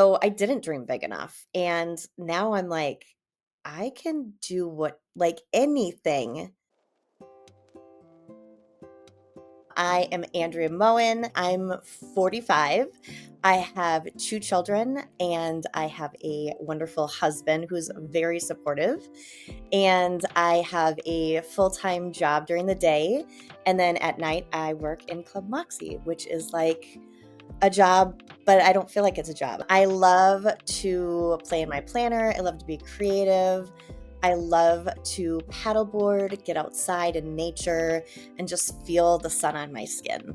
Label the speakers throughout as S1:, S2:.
S1: So I didn't dream big enough. And now I'm like, I can do like anything. I am Andrea Moen. I'm 45. I have two children and I have a wonderful husband who's very supportive. And I have a full time job during the day. And then at night, I work in ClubMakse, which is like a job, but I don't feel like it's a job. I love to play in my planner. I love to be creative. I love to paddleboard, get outside in nature, and just feel the sun on my skin.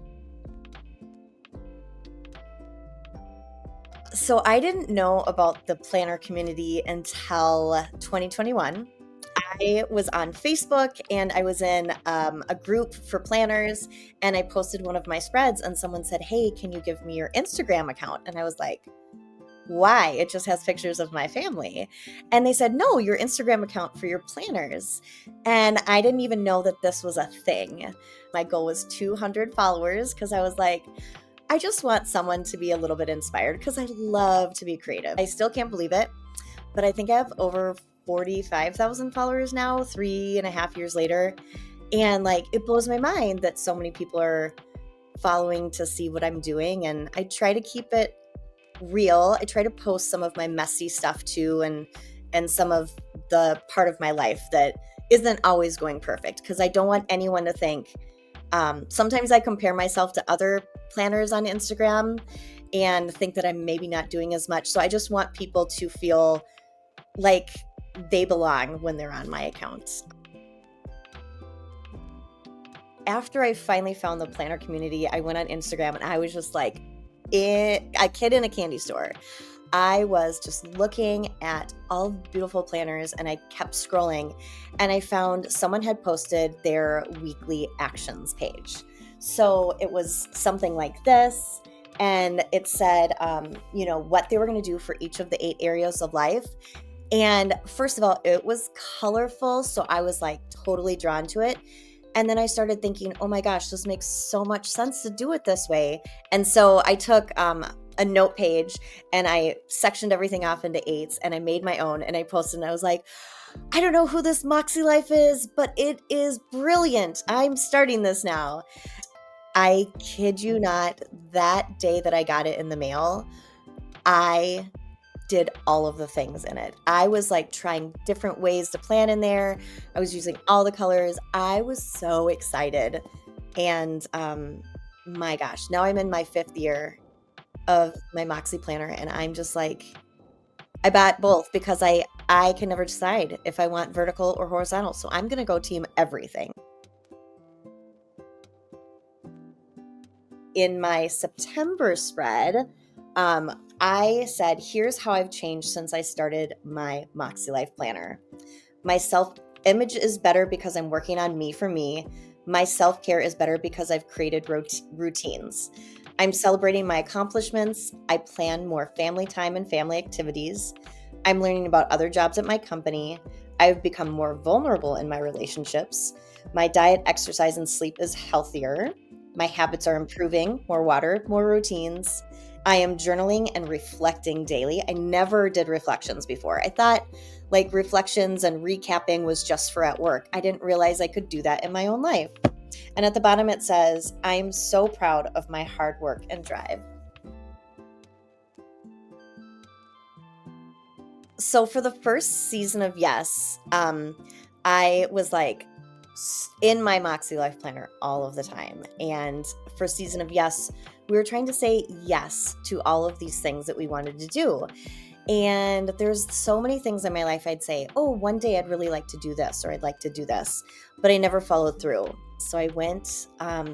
S1: So I didn't know about the planner community until 2021. I was on Facebook and I was in a group for planners, and I posted one of my spreads and someone said, "Hey, can you give me your Instagram account?" And I was like, "Why? It just has pictures of my family." And they said, "No, your Instagram account for your planners." And I didn't even know that this was a thing. My goal was 200 followers because I was like, I just want someone to be a little bit inspired because I love to be creative. I still can't believe it, but I think I have over 45,000 followers now, 3.5 years later. And like, it blows my mind that so many people are following to see what I'm doing. And I try to keep it real. I try to post some of my messy stuff too, and some of the part of my life that isn't always going perfect because I don't want anyone to think. Sometimes I compare myself to other planners on Instagram and think that I'm maybe not doing as much. So I just want people to feel like they belong when they're on my account. After I finally found the planner community, I went on Instagram and I was just like a kid in a candy store. I was just looking at all the beautiful planners and I kept scrolling and I found someone had posted their weekly actions page. So it was something like this. And it said, what they were going to do for each of the 8 areas of life. And first of all, it was colorful. So I was like totally drawn to it. And then I started thinking, oh my gosh, this makes so much sense to do it this way. And so I took a note page and I sectioned everything off into eights and I made my own and I posted and I was like, I don't know who this MäksēLife is, but it is brilliant. I'm starting this now. I kid you not, that day that I got it in the mail, I did all of the things in it. I was like trying different ways to plan in there. I was using all the colors. I was so excited. And my gosh, now I'm in my 5th year of my Moxie planner and I'm just like, I bought both because I can never decide if I want vertical or horizontal. So I'm going to go team everything. In my September spread, I said, here's how I've changed since I started my MäksēLife planner. My self-image is better because I'm working on me for me. My self-care is better because I've created routines. I'm celebrating my accomplishments. I plan more family time and family activities. I'm learning about other jobs at my company. I've become more vulnerable in my relationships. My diet, exercise, and sleep is healthier. My habits are improving, more water, more routines. I am journaling and reflecting daily. I never did reflections before. I thought like reflections and recapping was just for at work. I didn't realize I could do that in my own life. And at the bottom it says, I am so proud of my hard work and drive. So for the first season of Yes, I was like in my MäksēLife planner all of the time. And for season of Yes, we were trying to say yes to all of these things that we wanted to do. And there's so many things in my life I'd say, oh, one day I'd really like to do this or I'd like to do this, but I never followed through. So I went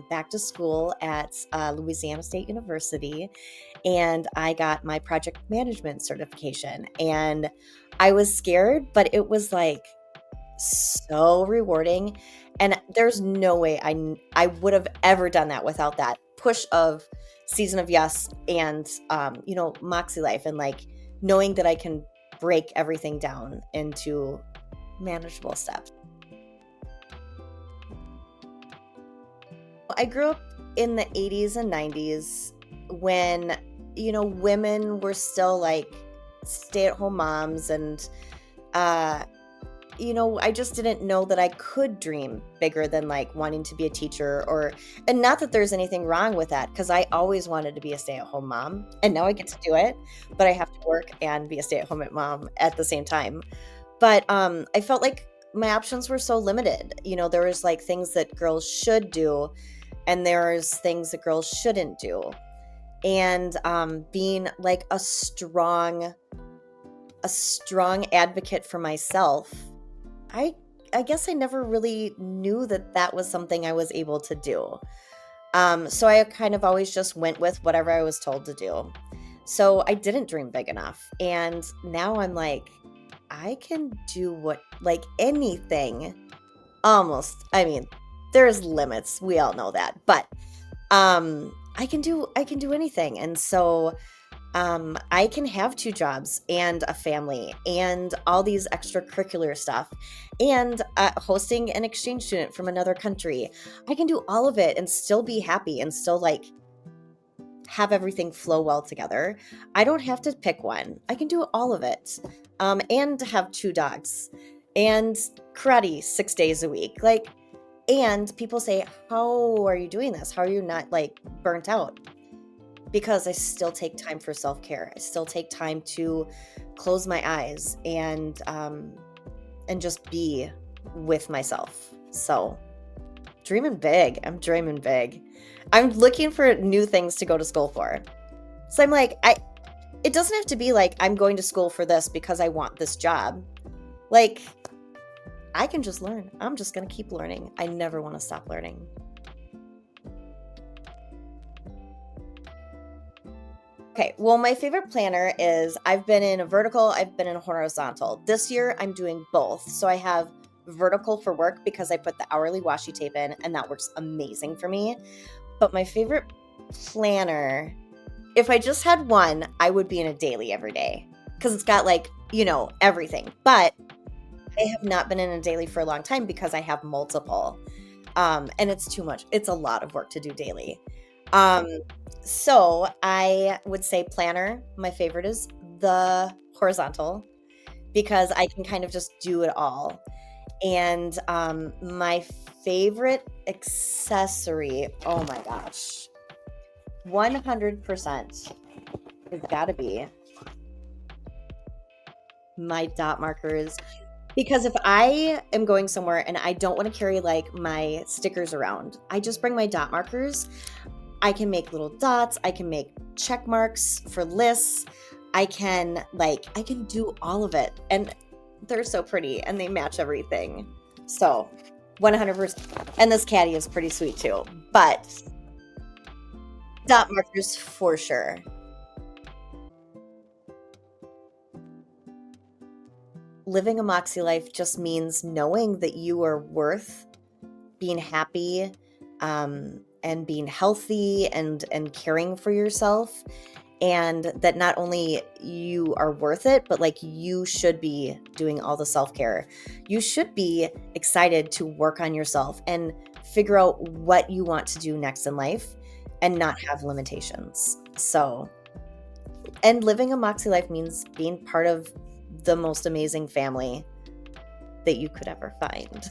S1: back to school at Louisiana State University and I got my project management certification. And I was scared, but it was like so rewarding. And there's no way I would have ever done that without that push of season of Yes and, MäksēLife and like knowing that I can break everything down into manageable steps. I grew up in the 80s and 90s when women were still like stay-at-home moms, and uh I just didn't know that I could dream bigger than like wanting to be a teacher, and not that there's anything wrong with that, because I always wanted to be a stay-at-home mom, and now I get to do it, but I have to work and be a stay-at-home mom at the same time. But I felt like my options were so limited. There was like things that girls should do, and there's things that girls shouldn't do. And being like a strong advocate for myself, I I guess I never really knew that that was something I was able to do. So I kind of always just went with whatever I was told to do. So I didn't dream big enough. And now I'm like, I can do like anything almost. I mean, there's limits. We all know that. But I can do anything. And so I can have two jobs and a family and all these extracurricular stuff, and hosting an exchange student from another country. I can do all of it and still be happy and still like have everything flow well together. I don't have to pick one. I can do all of it. And have two dogs and karate 6 days a week. Like, and people say, how are you doing this? How are you not like burnt out? Because I still take time for self-care. I still take time to close my eyes and just be with myself. So, dreaming big. I'm dreaming big. I'm looking for new things to go to school for. So I'm like, it doesn't have to be like I'm going to school for this because I want this job. Like, I can just learn. I'm just going to keep learning. I never want to stop learning. Okay, well, my favorite planner is, I've been in a vertical, I've been in a horizontal. This year, I'm doing both. So I have vertical for work because I put the hourly washi tape in, and that works amazing for me. But my favorite planner, if I just had one, I would be in a daily every day because it's got like, everything. But I have not been in a daily for a long time because I have multiple. And it's too much. It's a lot of work to do daily. So I would say planner. My favorite is the horizontal because I can kind of just do it all. And my favorite accessory, oh my gosh, 100% has got to be my dot markers. Because if I am going somewhere and I don't want to carry like my stickers around, I just bring my dot markers. I can make little dots. I can make check marks for lists. I can do all of it. And they're so pretty and they match everything. So 100%. And this caddy is pretty sweet too. But dot markers for sure. Living a Moxie life just means knowing that you are worth being happy, and being healthy and caring for yourself, and that not only you are worth it, but like you should be doing all the self-care. You should be excited to work on yourself and figure out what you want to do next in life and not have limitations. So, and living a Moxie life means being part of the most amazing family that you could ever find.